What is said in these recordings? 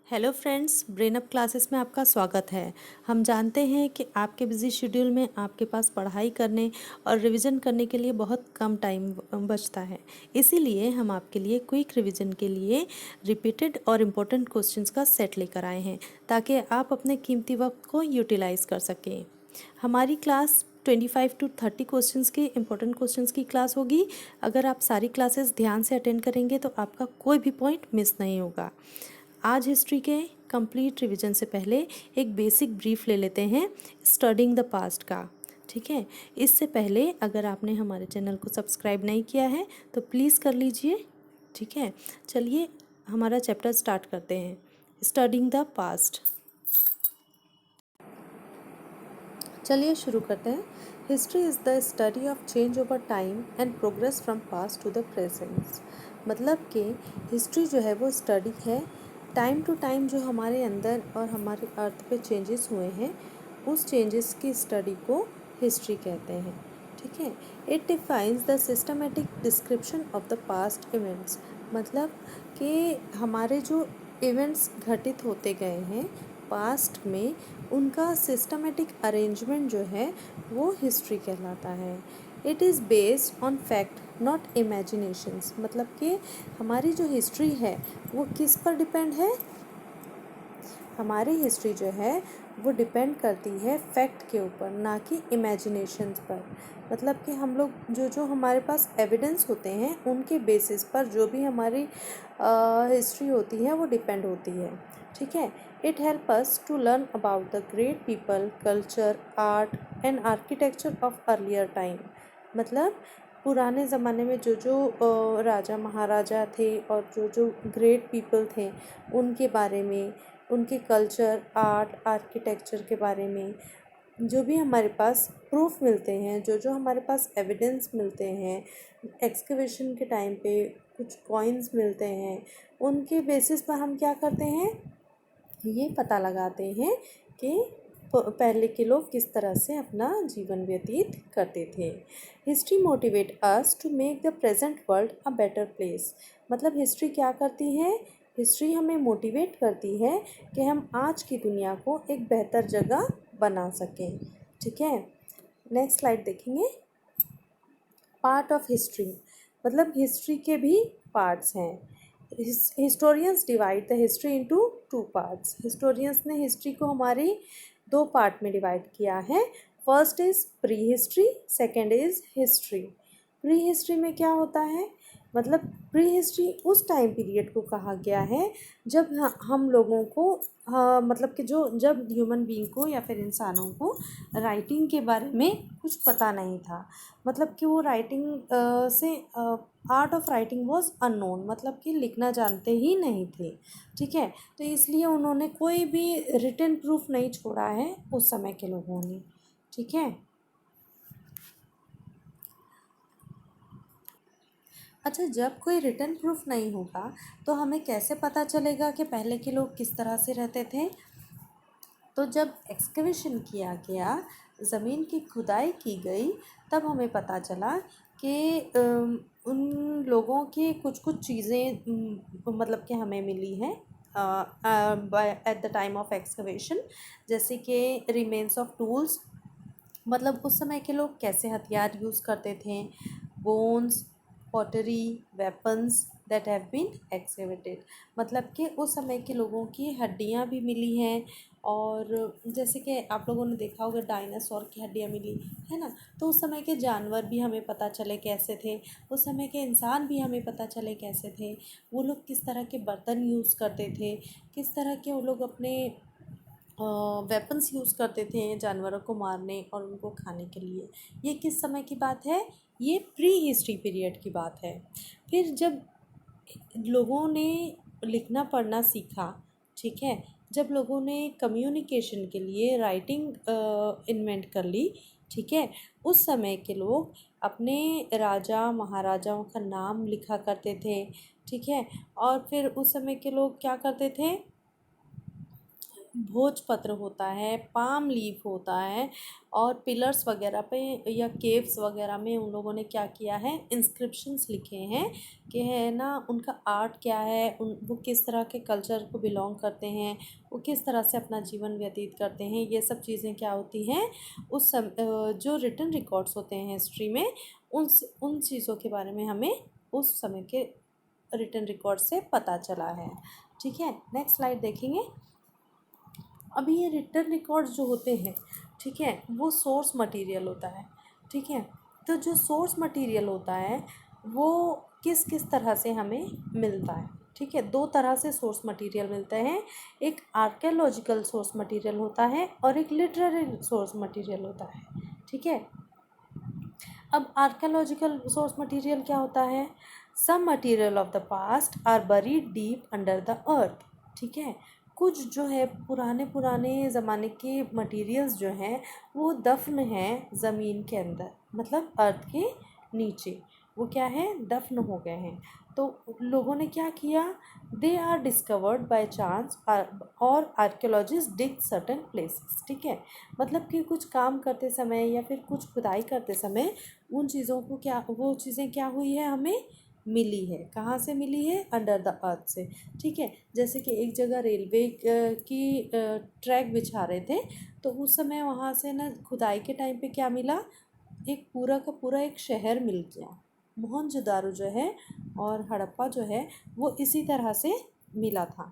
Hello friends, brain up classes में आपका स्वागत है। हम जानते हैं कि आपके बिजी शेड्यूल में आपके पास पढ़ाई करने और रिवीजन करने के लिए बहुत कम टाइम बचता है। इसीलिए हम आपके लिए क्विक रिवीजन के लिए रिपीटेड और इम्पोर्टेंट क्वेश्चंस का सेट लेकर आए हैं ताकि आप अपने कीमती वक्त को यूटिलाइज कर सकें। हमारी क्लास 25 टू 30 क्वेश्चंस के इम्पोर्टेंट क्वेश्चंस की क्लास होगी। अगर आप सारी क्लासेस ध्यान से अटेंड करेंगे तो आपका कोई भी पॉइंट मिस नहीं होगा। आज हिस्ट्री के कंप्लीट रिवीजन से पहले एक बेसिक ब्रीफ ले लेते हैं स्टडिंग द पास्ट का। ठीक है, इससे पहले अगर आपने हमारे चैनल को सब्सक्राइब नहीं किया है तो प्लीज़ कर लीजिए। ठीक है, चलिए हमारा चैप्टर स्टार्ट करते हैं, स्टडिंग द पास्ट। चलिए शुरू करते हैं। History is the study of change over time and progress from past to the present. मतलब कि हिस्ट्री जो है वो स्टडी है टाइम टू टाइम जो हमारे अंदर और हमारे अर्थ पे चेंजेस हुए हैं, उस चेंजेस की स्टडी को हिस्ट्री कहते हैं। ठीक है, it defines the systematic description of the past events. मतलब कि हमारे जो इवेंट्स घटित होते गए हैं पास्ट में, उनका सिस्टमेटिक अरेंजमेंट जो है वो हिस्ट्री कहलाता है। It is based on fact not imaginations. मतलब कि हमारी जो हिस्ट्री है वो किस पर डिपेंड है? हमारी हिस्ट्री जो है वो डिपेंड करती है फैक्ट के ऊपर, ना कि इमेजिनेशंस पर। मतलब कि हम लोग जो जो हमारे पास एविडेंस होते हैं उनके बेसिस पर जो भी हमारी हिस्ट्री होती है वो डिपेंड होती है। ठीक है, it help us to learn about the great people, culture, art and architecture of earlier time. मतलब पुराने ज़माने में जो जो राजा महाराजा थे और जो जो ग्रेट पीपल थे उनके बारे में, उनके कल्चर, आर्ट, आर्किटेक्चर के बारे में जो भी हमारे पास प्रूफ मिलते हैं, जो जो हमारे पास एविडेंस मिलते हैं, एक्सकवेशन के टाइम पे कुछ कॉइन्स मिलते हैं, उनके बेसिस पर हम क्या करते हैं, ये पता लगाते हैं कि पहले के लोग किस तरह से अपना जीवन व्यतीत करते थे। History motivate us to make the present world a better place. मतलब हिस्ट्री क्या करती है? हिस्ट्री हमें मोटिवेट करती है कि हम आज की दुनिया को एक बेहतर जगह बना सकें। ठीक है, नेक्स्ट स्लाइड देखेंगे। पार्ट ऑफ हिस्ट्री, मतलब हिस्ट्री के भी पार्ट्स हैं। Historians divide the history into two parts. Historians ने हिस्ट्री को हमारी दो पार्ट में डिवाइड किया है। First is pre history, second is history. Pre history में क्या होता है? मतलब प्री हिस्ट्री उस टाइम पीरियड को कहा गया है जब हम लोगों को मतलब कि जो जब ह्यूमन बीइंग को या फिर इंसानों को राइटिंग के बारे में कुछ पता नहीं था। मतलब कि वो राइटिंग से art of writing was unknown, मतलब कि लिखना जानते ही नहीं थे। ठीक है, तो इसलिए उन्होंने कोई भी रिटन प्रूफ नहीं छोड़ा है उस समय के लोगों ने। ठीक है, अच्छा, जब कोई रिटन प्रूफ नहीं होगा तो हमें कैसे पता चलेगा कि पहले के लोग किस तरह से रहते थे? तो जब एक्सकवेशन किया गया, ज़मीन की खुदाई की गई, तब हमें पता चला कि उन लोगों की कुछ कुछ चीज़ें मतलब कि हमें मिली हैं at the time of excavation. जैसे कि रिमेन्स ऑफ टूल्स, मतलब उस समय के लोग कैसे हथियार यूज़ करते थे, bones, pottery, weapons that have been excavated. मतलब कि उस समय के लोगों की हड्डियां भी मिली हैं। और जैसे कि आप लोगों ने देखा होगा डायनासोर की हड्डियां मिली है ना, तो उस समय के जानवर भी हमें पता चले कैसे थे, उस समय के इंसान भी हमें पता चले कैसे थे, वो लोग किस तरह के बर्तन यूज़ करते थे, किस तरह के वो लोग अपने वेपन्स यूज़ करते थे जानवरों को मारने और उनको खाने के लिए। ये किस समय की बात है? ये प्री हिस्ट्री पीरियड की बात है। फिर जब लोगों ने लिखना पढ़ना सीखा, ठीक है, जब लोगों ने कम्युनिकेशन के लिए राइटिंग इन्वेंट कर ली, ठीक है, उस समय के लोग अपने राजा महाराजाओं का नाम लिखा करते थे। ठीक है, और फिर उस समय के लोग क्या करते थे? भोजपत्र होता है, पाम लीफ होता है, और पिलर्स वगैरह पे या केव्स वगैरह में उन लोगों ने क्या किया है, इंस्क्रिप्शंस लिखे हैं कि है ना उनका आर्ट क्या है, वो किस तरह के कल्चर को बिलोंग करते हैं, वो किस तरह से अपना जीवन व्यतीत करते हैं। ये सब चीज़ें क्या होती हैं, जो रिटन रिकॉर्ड्स होते हैं हिस्ट्री में, उन चीज़ों के बारे में हमें उस समय के रिटन रिकॉर्ड से पता चला है। ठीक है, नेक्स्ट स्लाइड देखेंगे। अभी ये रिटन रिकॉर्ड्स जो होते हैं, ठीक है, वो सोर्स मटेरियल होता है। ठीक है, तो जो सोर्स मटेरियल होता है वो किस किस तरह से हमें मिलता है। ठीक है, दो तरह से सोर्स मटेरियल मिलते हैं, एक आर्कियोलॉजिकल सोर्स मटेरियल होता है और एक लिटरेरी सोर्स मटेरियल होता है। ठीक है, अब आर्कियोलॉजिकल सोर्स मटेरियल क्या होता है, some material of the past are buried deep under the earth. ठीक है, कुछ जो है पुराने पुराने ज़माने के मटेरियल्स जो हैं वो दफन हैं ज़मीन के अंदर, मतलब अर्थ के नीचे, वो क्या है, दफन हो गए हैं। तो लोगों ने क्या किया, they are discovered by chance और आर्कियोलॉजिस्ट डिग सर्टेन प्लेसेस। ठीक है, मतलब कि कुछ काम करते समय या फिर कुछ खुदाई करते समय उन चीज़ों को क्या, वो चीज़ें क्या हुई है, हमें मिली है। कहाँ से मिली है, अंडर द अर्थ से। ठीक है, जैसे कि एक जगह रेलवे की ट्रैक बिछा रहे थे, तो उस समय वहाँ से ना खुदाई के टाइम पे क्या मिला, एक पूरा का पूरा एक शहर मिल गया। मोहनजोदारो जो है और हड़प्पा जो है वो इसी तरह से मिला था।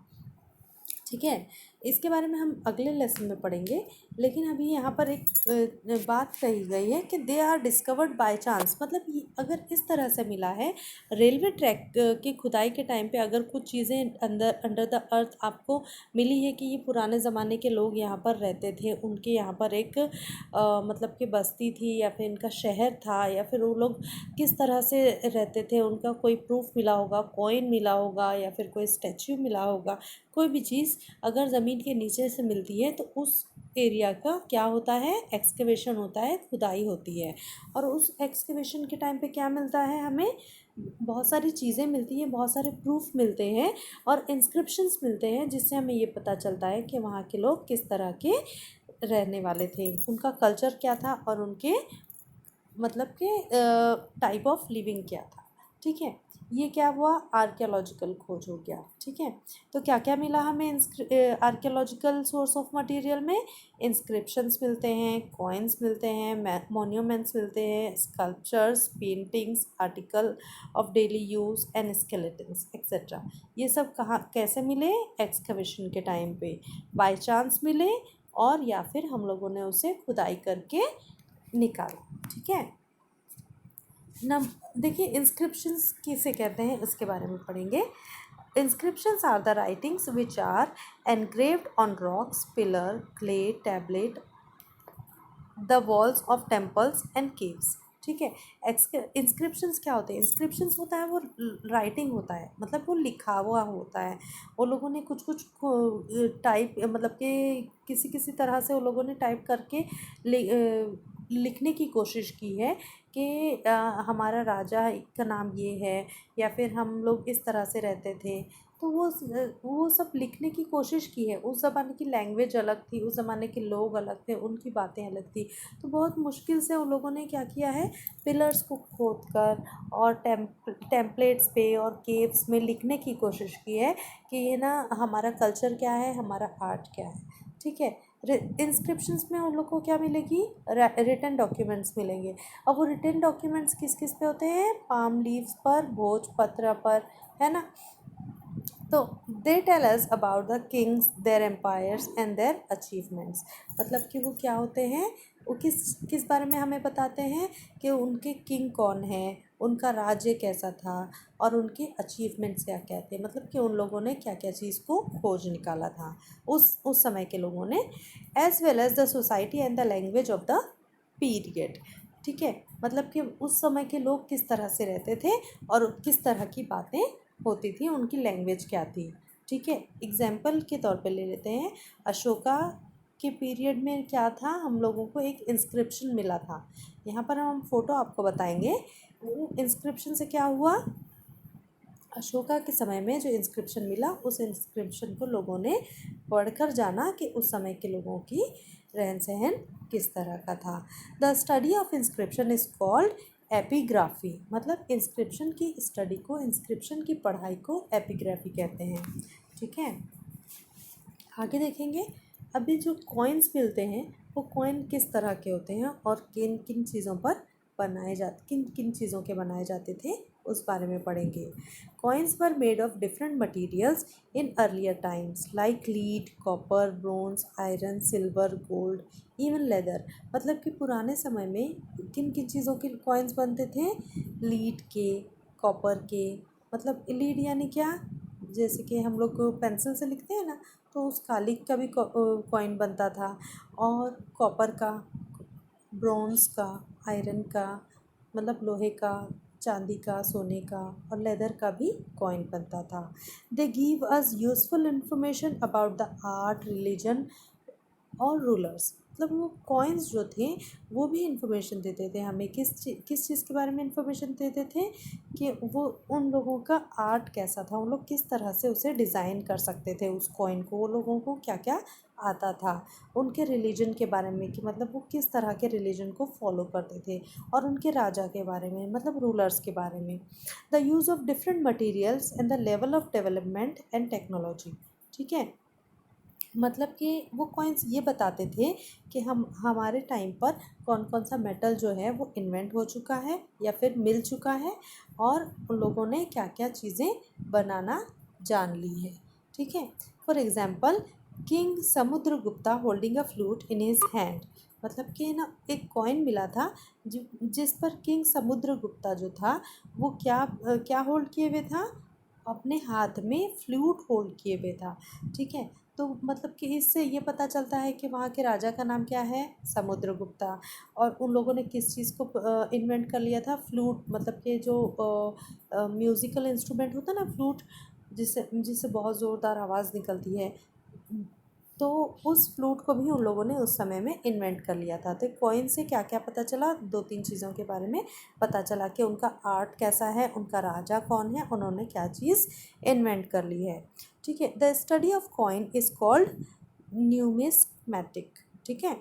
ठीक है, इसके बारे में हम अगले लेसन में पढ़ेंगे, लेकिन अभी यहाँ पर एक बात कही गई है कि they are discovered by chance, मतलब अगर इस तरह से मिला है, रेलवे ट्रैक की खुदाई के टाइम पे अगर कुछ चीज़ें अंडर द अर्थ आपको मिली है कि ये पुराने ज़माने के लोग यहाँ पर रहते थे, उनके यहाँ पर एक मतलब कि बस्ती थी या फिर इनका शहर था, या फिर वो लोग किस तरह से रहते थे, उनका कोई प्रूफ मिला होगा, कॉइन मिला होगा या फिर कोई स्टैच्यू मिला होगा, कोई भी चीज़ अगर ज़मीन के नीचे से मिलती है तो उस एरिया का क्या होता है, एक्सकवेशन होता है, खुदाई होती है। और उस एक्सकवेशन के टाइम पे क्या मिलता है, हमें बहुत सारी चीज़ें मिलती हैं, बहुत सारे प्रूफ मिलते हैं और इंस्क्रिप्शंस मिलते हैं, जिससे हमें ये पता चलता है कि वहाँ के लोग किस तरह के रहने वाले थे, उनका कल्चर क्या था और उनके मतलब के टाइप ऑफ लिविंग क्या था। ठीक है, ये क्या हुआ, आर्कियोलॉजिकल खोज हो गया। ठीक है, तो क्या क्या मिला हमें आर्कियोलॉजिकल सोर्स ऑफ मटेरियल में, इंस्क्रिप्शंस मिलते हैं, कॉइन्स मिलते हैं, मॉन्यूमेंट्स मिलते हैं, sculptures, paintings, article of daily use and skeletons etcetera. ये सब कहाँ कैसे मिले, एक्सकवेशन के टाइम पे बाय चांस मिले, और या फिर हम लोगों ने उसे खुदाई करके निकाला। ठीक है, नम देखिए इंस्क्रिप्शंस किसे कहते हैं इसके बारे में पढ़ेंगे। Inscriptions are the writings which are engraved on rocks, pillar, clay, tablet, the walls of temples and caves. ठीक है, इंस्क्रिप्शंस क्या होते हैं, इंस्क्रिप्शंस होता है वो राइटिंग होता है, मतलब वो लिखा हुआ होता है। वो लोगों ने कुछ कुछ टाइप, मतलब कि किसी किसी तरह से वो लोगों ने टाइप करके लिखने की कोशिश की है कि हमारा राजा का नाम ये है, या फिर हम लोग इस तरह से रहते थे। तो वो सब लिखने की कोशिश की है। उस ज़माने की लैंग्वेज अलग थी, उस ज़माने के लोग अलग थे, उनकी बातें अलग थी। तो बहुत मुश्किल से उन लोगों ने क्या किया है, पिलर्स को खोद कर और टेम्पलेट्स पे और केव्स में लिखने की कोशिश की है कि ये ना हमारा कल्चर क्या है, हमारा आर्ट क्या है। ठीक है, इंस्क्रिप्शंस में उन लोग को क्या मिलेगी, रिटन डॉक्यूमेंट्स मिलेंगे। अब वो रिटन डॉक्यूमेंट्स किस किस पे होते हैं, पाम लीव्स पर, भोजपत्र पर, है ना। तो they tell us about the kings, their empires and their achievements, मतलब कि वो क्या होते हैं, वो किस किस बारे में हमें बताते हैं कि उनके किंग कौन है, उनका राज्य कैसा था और उनके अचीवमेंट्स क्या क्या थे, मतलब कि उन लोगों ने क्या क्या चीज़ को खोज निकाला था उस समय के लोगों ने, as well as the society and the language of the period. ठीक है, मतलब कि उस समय के लोग किस तरह से रहते थे और किस तरह की बातें होती थी, उनकी लैंग्वेज क्या थी। ठीक है, एग्जाम्पल के तौर पे ले लेते हैं, अशोका के पीरियड में क्या था, हम लोगों को एक इंस्क्रिप्शन मिला था। यहाँ पर हम फ़ोटो आपको बताएंगे। वो इंस्क्रिप्शन से क्या हुआ, अशोका के समय में जो इंस्क्रिप्शन मिला उस इंस्क्रिप्शन को लोगों ने पढ़कर जाना कि उस समय के लोगों की रहन सहन किस तरह का था। The study of inscription is called epigraphy. मतलब इंस्क्रिप्शन की स्टडी को, इंस्क्रिप्शन की पढ़ाई को एपिग्राफी कहते हैं। ठीक है, आगे देखेंगे। अभी जो कॉइन्स मिलते हैं वो कॉइन किस तरह के होते हैं और किन किन चीज़ों पर किन किन चीज़ों के बनाए जाते थे उस बारे में पढ़ेंगे। Coins were made of different materials in earlier times like lead, copper, bronze, iron, silver, gold, even leather. मतलब कि पुराने समय में किन किन चीज़ों के कॉइन्स बनते थे? लीड के, कॉपर के। मतलब लीड यानी क्या? जैसे कि हम लोग पेंसिल से लिखते हैं ना, तो उस कालिक का भी कॉइन बनता था। और कॉपर का, ब्रोंज का, आयरन का, मतलब लोहे का, चांदी का, सोने का, और लेदर का भी कॉइन बनता था। They give us useful information about the art, religion और रूलर्स। मतलब वो कॉइन्स जो थे वो भी इंफॉर्मेशन देते थे हमें। किस चीज़ के बारे में इंफॉर्मेशन देते थे? कि वो उन लोगों का आर्ट कैसा था, उन लोग किस तरह से उसे डिज़ाइन कर सकते थे उस कॉइन को, वो लोगों को क्या क्या आता था। उनके रिलीजन के बारे में कि मतलब वो किस तरह के रिलीजन को फॉलो करते थे, और उनके राजा के बारे में, मतलब रूलर्स के बारे में। The use of different materials and the level of development and technology. ठीक है, मतलब कि वो कॉइन्स ये बताते थे कि हम हमारे टाइम पर कौन कौन सा मेटल जो है वो इन्वेंट हो चुका है या फिर मिल चुका है, और उन लोगों ने क्या क्या चीज़ें बनाना जान ली है। ठीक है, for example, king Samudragupta holding a flute in his hand. मतलब कि ना एक कॉइन मिला था जिस पर किंग समुद्रगुप्ता जो था वो क्या होल्ड किए हुए था? अपने हाथ में फ्लूट होल्ड किए हुए था। ठीक है, तो मतलब कि इससे ये पता चलता है कि वहाँ के राजा का नाम क्या है? समुद्रगुप्ता। और उन लोगों ने किस चीज़ को इन्वेंट कर लिया था? फ्लूट। मतलब कि जो म्यूज़िकल इंस्ट्रूमेंट होता है ना, फ्लूट, जिससे जिससे बहुत ज़ोरदार आवाज़ निकलती है, तो उस फ्लूट को भी उन लोगों ने उस समय में इन्वेंट कर लिया था। तो कॉइन से क्या क्या पता चला? दो तीन चीज़ों के बारे में पता चला कि उनका आर्ट कैसा है, उनका राजा कौन है, उन्होंने क्या चीज़ इन्वेंट कर ली है। ठीक है, the study of coin is called numismatic. ठीक है,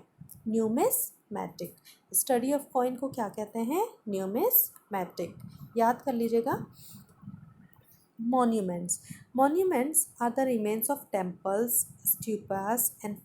न्यूमिस्मैटिक। स्टडी ऑफ कॉइन को क्या कहते हैं? न्यूमिस्मैटिक। याद कर लीजिएगा। Monuments. Monuments are the remains of temples, stupas and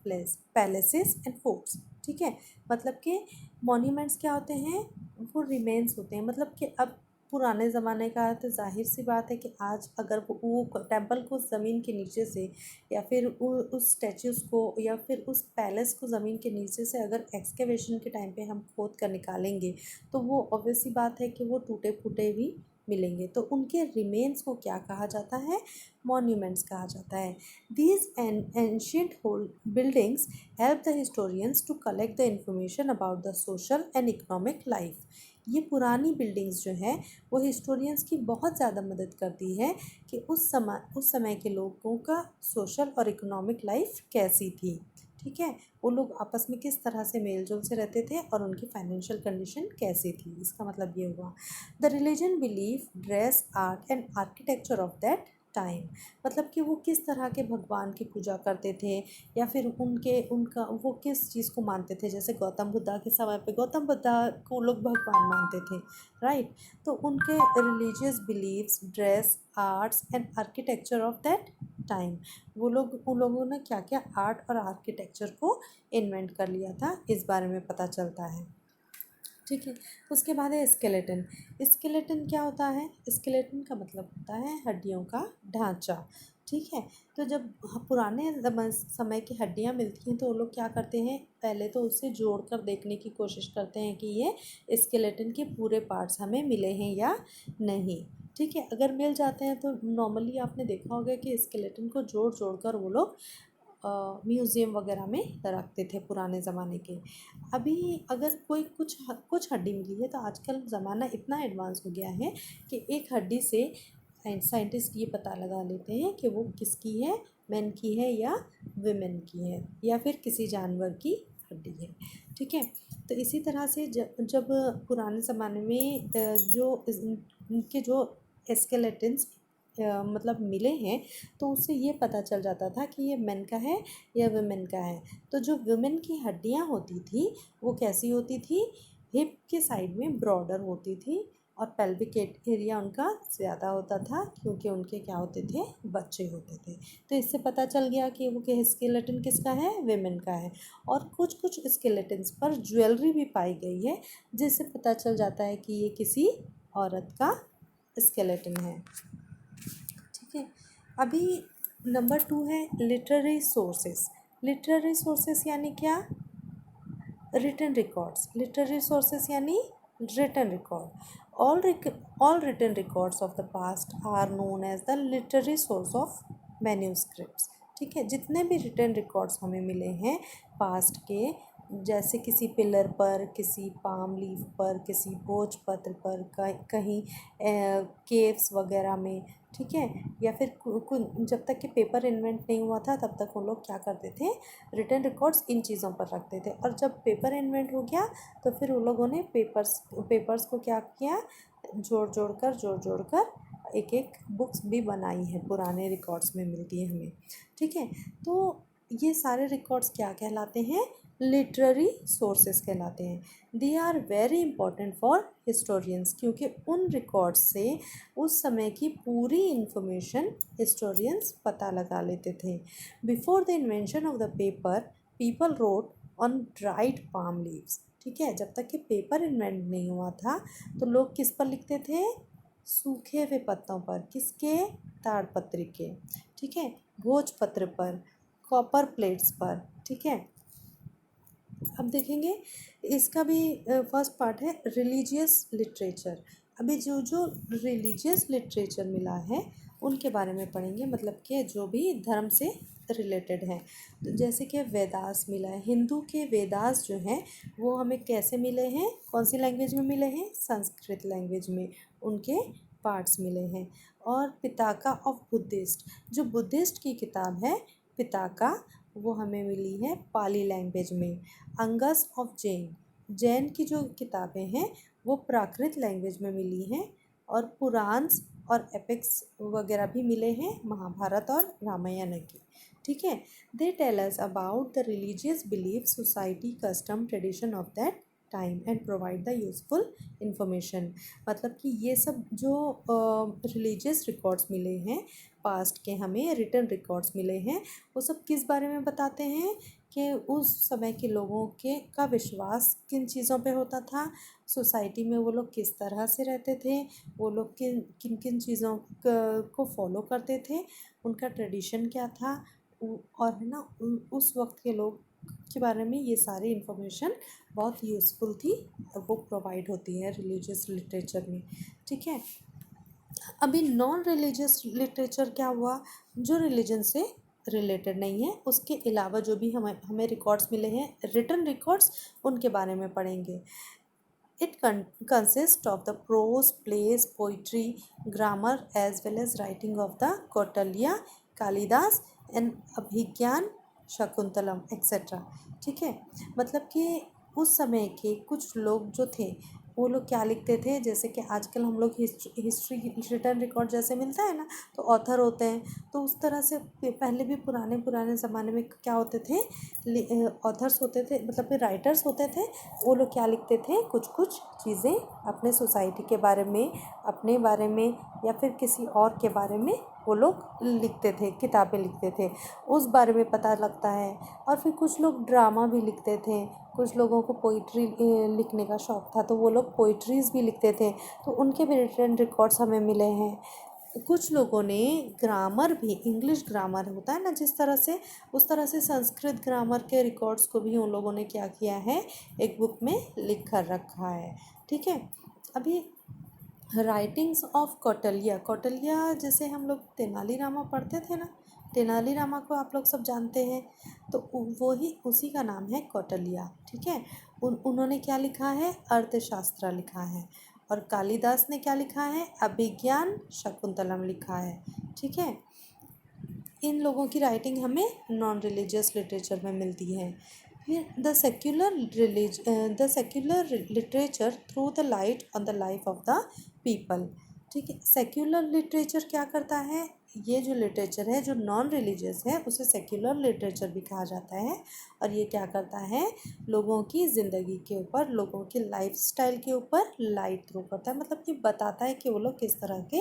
palaces and forts. ठीक है, मतलब कि monuments क्या होते हैं? वो remains होते हैं। मतलब कि अब पुराने ज़माने का है तो जाहिर सी बात है कि आज अगर वो टेम्पल को ज़मीन के नीचे से, या फिर उस स्टैचूज़ को, या फिर उस पैलेस को ज़मीन के नीचे से अगर एक्सकेवेशन के टाइम पे हम खोद कर निकालेंगे, तो वो ऑब्वियस सी बात है कि वो टूटे फूटे भी मिलेंगे। तो उनके रिमेन्स को क्या कहा जाता है? मॉन्यूमेंट्स कहा जाता है। These ancient whole buildings help the historians to collect the information about the social and economic life. ये पुरानी बिल्डिंग्स जो है वो हिस्टोरियंस की बहुत ज़्यादा मदद करती है कि उस समय के लोगों का सोशल और इकोनॉमिक लाइफ कैसी थी। ठीक है, वो लोग आपस में किस तरह से मेल जोल से रहते थे और उनकी फाइनेंशियल कंडीशन कैसी थी। इसका मतलब ये हुआ। The religion belief, dress, art and architecture of that time. मतलब कि वो किस तरह के भगवान की पूजा करते थे, या फिर उनका वो किस चीज़ को मानते थे। जैसे गौतम बुद्धा के समय पे गौतम बुद्धा को लोग भगवान मानते थे, राइट। तो उनके religious beliefs, dress, arts and architecture of that time. उन लोगों ने क्या क्या आर्ट और आर्किटेक्चर को इन्वेंट कर लिया था, इस बारे में पता चलता है। ठीक है, उसके बाद है स्केलेटन। स्केलेटन क्या होता है? स्केलेटन का मतलब होता है हड्डियों का ढांचा। ठीक है, तो जब पुराने समय की हड्डियां मिलती हैं तो वो लोग क्या करते हैं? पहले तो उसे जोड़ कर देखने की कोशिश करते हैं कि ये स्केलेटन के पूरे पार्ट्स हमें मिले हैं या नहीं। ठीक है, अगर मिल जाते हैं तो नॉर्मली आपने देखा होगा कि स्केलेटन को जोड़ जोड़ कर वो लोग म्यूज़ियम वगैरह में रखते थे पुराने ज़माने के। अभी अगर कोई कुछ हड्डी मिली है तो आजकल ज़माना इतना एडवांस हो गया है कि एक हड्डी से साइंटिस्ट ये पता लगा लेते हैं कि वो किसकी है, मैन की है या विमेन की है, या फिर किसी जानवर की हड्डी है। ठीक है, तो इसी तरह से जब पुराने ज़माने में जो इनके जो स्केलेटन्स मतलब मिले हैं, तो उससे ये पता चल जाता था कि ये मेन का है या वुमेन का है। तो जो वुमेन की हड्डियाँ होती थी वो कैसी होती थी, हिप के साइड में ब्रॉडर होती थी, और पेल्विक एरिया उनका ज़्यादा होता था क्योंकि उनके क्या होते थे, बच्चे होते थे। तो इससे पता चल गया कि वो स्केलेटन किसका है, वेमेन का है। और कुछ कुछ स्केलेटन्स पर ज्वेलरी भी पाई गई है, जिससे पता चल जाता है कि ये किसी औरत का स्केलेटन है। ठीक है, अभी नंबर 2 है लिटरेरी सोर्सेस। लिटरेरी सोर्सेस यानी क्या, रिटन रिकॉर्ड्स। लिटरेरी सोर्सेस यानी written record. All written records of the past are known as the literary source of manuscripts. ठीक है, जितने भी रिटन रिकॉर्ड्स हमें मिले हैं पास्ट के, जैसे किसी पिलर पर, किसी पाम लीफ पर, किसी भोजपत्र पर, कहीं केव्स वगैरह में, ठीक है, या फिर जब तक कि पेपर इन्वेंट नहीं हुआ था तब तक वो लोग क्या करते थे, रिटन रिकॉर्ड्स इन चीज़ों पर रखते थे। और जब पेपर इन्वेंट हो गया तो फिर उन लोगों ने पेपर्स को क्या किया, जोड़ जोड़ कर एक एक बुक्स भी बनाई है, पुराने रिकॉर्ड्स में मिलती है हमें। ठीक है, तो ये सारे रिकॉर्ड्स क्या कहलाते हैं, लिटरेरी सोर्सेस कहलाते हैं। They are very important for historians, क्योंकि उन रिकॉर्ड्स से उस समय की पूरी इंफॉर्मेशन हिस्टोरियंस पता लगा लेते थे। Before the invention of the paper people road on dried palm leaves. ठीक है, जब तक कि पेपर इन्वेंट नहीं हुआ था तो लोग किस पर लिखते थे, सूखे हुए पत्तों पर, किसके, ताड़पत्री के, ठीक है, भोजपत्र पर, कॉपर प्लेट्स पर। ठीक है, अब देखेंगे इसका भी फर्स्ट पार्ट है रिलीजियस लिटरेचर। अभी जो जो रिलीजियस लिटरेचर मिला है उनके बारे में पढ़ेंगे, मतलब कि जो भी धर्म से रिलेटेड है। तो जैसे कि वेदास मिला है, हिंदू के वेदास जो हैं वो हमें कैसे मिले हैं, कौन सी लैंग्वेज में मिले हैं, संस्कृत लैंग्वेज में उनके पार्ट्स मिले हैं। और पिताका ऑफ बुद्धिस्ट, जो बुद्धिस्ट की किताब है पिताका, वो हमें मिली है पाली लैंग्वेज में। अंगस ऑफ जैन, जैन की जो किताबें हैं वो प्राकृत लैंग्वेज में मिली हैं। और पुराण्स और एपिक्स वगैरह भी मिले हैं महाभारत और रामायण की। ठीक है, they tell us about the religious belief, society, custom, tradition of that time and provide the useful information. मतलब कि ये सब जो रिलीजियस रिकॉर्ड्स मिले हैं पास्ट के, हमें रिटन रिकॉर्ड्स मिले हैं, वो सब किस बारे में बताते हैं कि उस समय के लोगों के का विश्वास किन चीज़ों पे होता था, सोसाइटी में वो लोग किस तरह से रहते थे, वो लोग किन किन किन चीज़ों को फॉलो करते थे, उनका ट्रेडिशन क्या था, और है ना उस वक्त के लोग के बारे में ये सारी इन्फॉर्मेशन बहुत यूज़फुल थी, वो प्रोवाइड होती है रिलीजियस लिटरेचर में। ठीक है, अभी नॉन रिलीजियस लिटरेचर क्या हुआ, जो रिलीजन से रिलेटेड नहीं है, उसके अलावा जो भी हमें रिकॉर्ड्स मिले हैं, रिटन रिकॉर्ड्स, उनके बारे में पढ़ेंगे। It consist of the prose, plays, poetry, grammar as well as writing of the Kautilya, Kalidasa and Abhigyan, Shakuntalam etcetera. ठीक है, मतलब कि उस समय के कुछ लोग जो थे वो लोग क्या लिखते थे, जैसे कि आजकल हम लोग हिस्ट्री रिटन रिकॉर्ड जैसे मिलता है ना, तो ऑथर होते हैं, तो उस तरह से पहले भी पुराने ज़माने में क्या होते थे, ऑथर्स होते थे, मतलब फिर राइटर्स होते थे। वो लोग क्या लिखते थे, कुछ कुछ चीज़ें अपने सोसाइटी के बारे में, अपने बारे में, या फिर किसी और के बारे में वो लोग लिखते थे, किताबें लिखते थे, उस बारे में पता लगता है। और फिर कुछ लोग ड्रामा भी लिखते थे, कुछ लोगों को पोइट्री लिखने का शौक़ था तो वो लोग पोइट्रीज़ भी लिखते थे, तो उनके भी रिटन रिकॉर्ड्स हमें मिले हैं। कुछ लोगों ने ग्रामर भी, इंग्लिश ग्रामर होता है ना जिस तरह से, उस तरह से संस्कृत ग्रामर के रिकॉर्ड्स को भी उन लोगों ने क्या किया है, एक बुक में लिख कर रखा है। ठीक है, अभी राइटिंग्स ऑफ कौटिल्य, कौटिल्य जैसे हम लोग तेनालीरामा पढ़ते थे ना, तेनालीरामा को आप लोग सब जानते हैं, तो वो ही उसी का नाम है कौटिल्य। ठीक है, उन्होंने क्या लिखा है, अर्थशास्त्र लिखा है। और कालिदास ने क्या लिखा है, अभिज्ञान शकुंतलम लिखा है। ठीक है, इन लोगों की राइटिंग हमें नॉन रिलीजियस लिटरेचर में मिलती है। फिर the secular literature through the light on the life of the people. ठीक है। सेक्युलर लिटरेचर क्या करता है, ये जो लिटरेचर है जो नॉन रिलीजियस है उसे सेक्युलर लिटरेचर भी कहा जाता है। और ये क्या करता है, लोगों की ज़िंदगी के ऊपर, लोगों की लाइफस्टाइल के ऊपर लाइट थ्रो करता है, मतलब कि बताता है कि वो लोग किस तरह के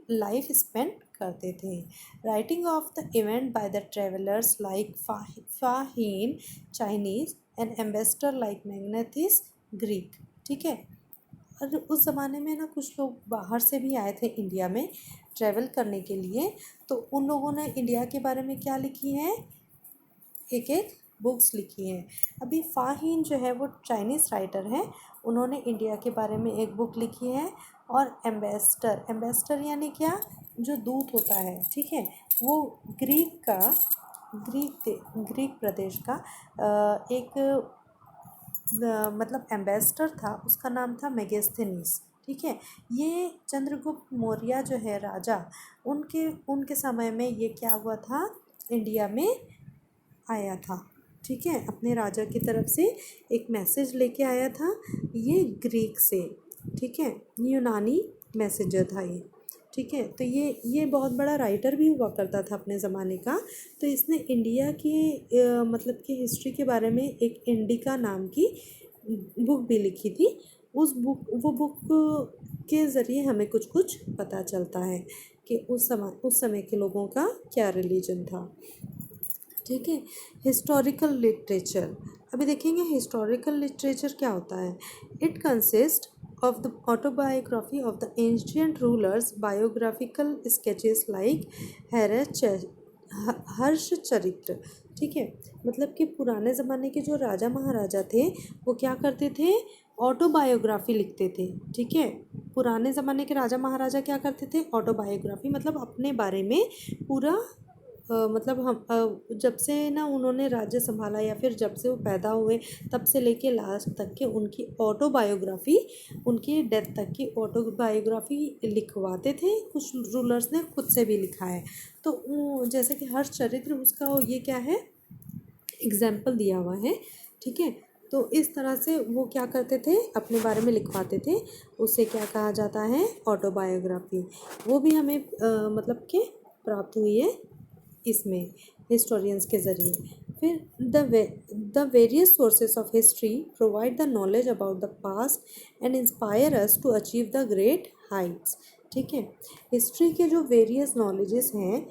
लाइफ स्पेंड करते थे। Writing of the event by the travellers like Fahien Chinese and ambassador like Megasthenes Greek. ठीक है। और उस ज़माने में ना कुछ लोग बाहर से भी आए थे इंडिया में ट्रैवल करने के लिए, तो उन लोगों ने इंडिया के बारे में क्या लिखी है, एक एक बुक्स लिखी हैं। अभी फाहीन जो है वो चाइनीज़ राइटर है, उन्होंने इंडिया के बारे में एक बुक लिखी है। और एम्बेसडर, एम्बेसडर यानी क्या, जो दूत होता है, ठीक है, वो ग्रीक प्रदेश का एक मतलब एम्बेसडर था, उसका नाम था मेगास्थनीस। ठीक है। ये चंद्रगुप्त मौर्य जो है राजा, उनके उनके समय में ये क्या हुआ था, इंडिया में आया था। ठीक है। अपने राजा की तरफ से एक मैसेज लेके आया था, ये ग्रीक से। ठीक है। यूनानी मैसेजर था ये। ठीक है। तो ये बहुत बड़ा राइटर भी हुआ करता था अपने ज़माने का। तो इसने इंडिया की मतलब कि हिस्ट्री के बारे में एक इंडिका नाम की बुक भी लिखी थी। वो बुक के ज़रिए हमें कुछ कुछ पता चलता है कि उस समय के लोगों का क्या रिलीजन था। ठीक है। हिस्टोरिकल लिटरेचर, अभी देखेंगे हिस्टोरिकल लिटरेचर क्या होता है। It consist of the autobiography of the ancient rulers, biographical sketches like Harsh Charitra. ठीक है। मतलब कि पुराने ज़माने के जो राजा महाराजा थे वो क्या करते थे, ऑटोबायोग्राफी लिखते थे। ठीक है। पुराने ज़माने के राजा महाराजा क्या करते थे, ऑटोबायोग्राफी मतलब अपने बारे में पूरा मतलब जब से ना उन्होंने राज्य संभाला या फिर जब से वो पैदा हुए तब से लेके लास्ट तक के उनकी ऑटोबायोग्राफी, उनकी डेथ तक की ऑटोबायोग्राफी लिखवाते थे। कुछ रूलर्स ने खुद से भी लिखा है। तो जैसे कि हर चरित्र उसका ये क्या है, एग्जाम्पल दिया हुआ है। ठीक है। तो इस तरह से वो क्या करते थे, अपने बारे में लिखवाते थे, उसे क्या कहा जाता है, ऑटोबायोग्राफी। वो भी हमें मतलब कि प्राप्त हुई है इसमें हिस्टोरियंस के ज़रिए। फिर the various sources of history provide the knowledge about the past and inspire us to achieve the great heights. ठीक है। हिस्ट्री के जो वेरियस नॉलेजेस हैं,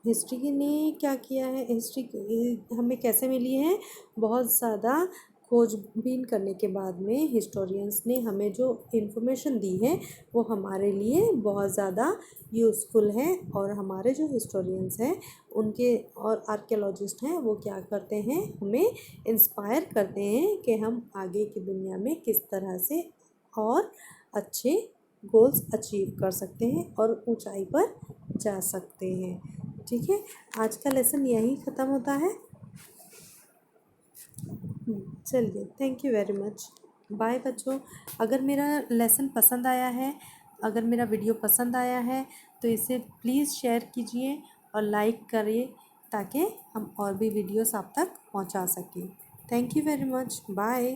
हिस्ट्री ने क्या किया है, हिस्ट्री हमें कैसे मिली है, बहुत ज़्यादा खोजबीन करने के बाद में हिस्टोरियंस ने हमें जो इन्फॉर्मेशन दी है वो हमारे लिए बहुत ज़्यादा यूज़फुल है। और हमारे जो हिस्टोरियंस हैं उनके और आर्कियोलॉजिस्ट हैं वो क्या करते हैं, हमें इंस्पायर करते हैं कि हम आगे की दुनिया में किस तरह से और अच्छे गोल्स अचीव कर सकते हैं और ऊंचाई पर जा सकते हैं। ठीक है। आज का लेसन यहीं ख़त्म होता है। चलिए, thank you very much, bye बच्चों। अगर मेरा लेसन पसंद आया है, अगर मेरा वीडियो पसंद आया है तो इसे प्लीज़ शेयर कीजिए और लाइक करिए ताकि हम और भी वीडियोस आप तक पहुंचा सकें। Thank you very much, bye.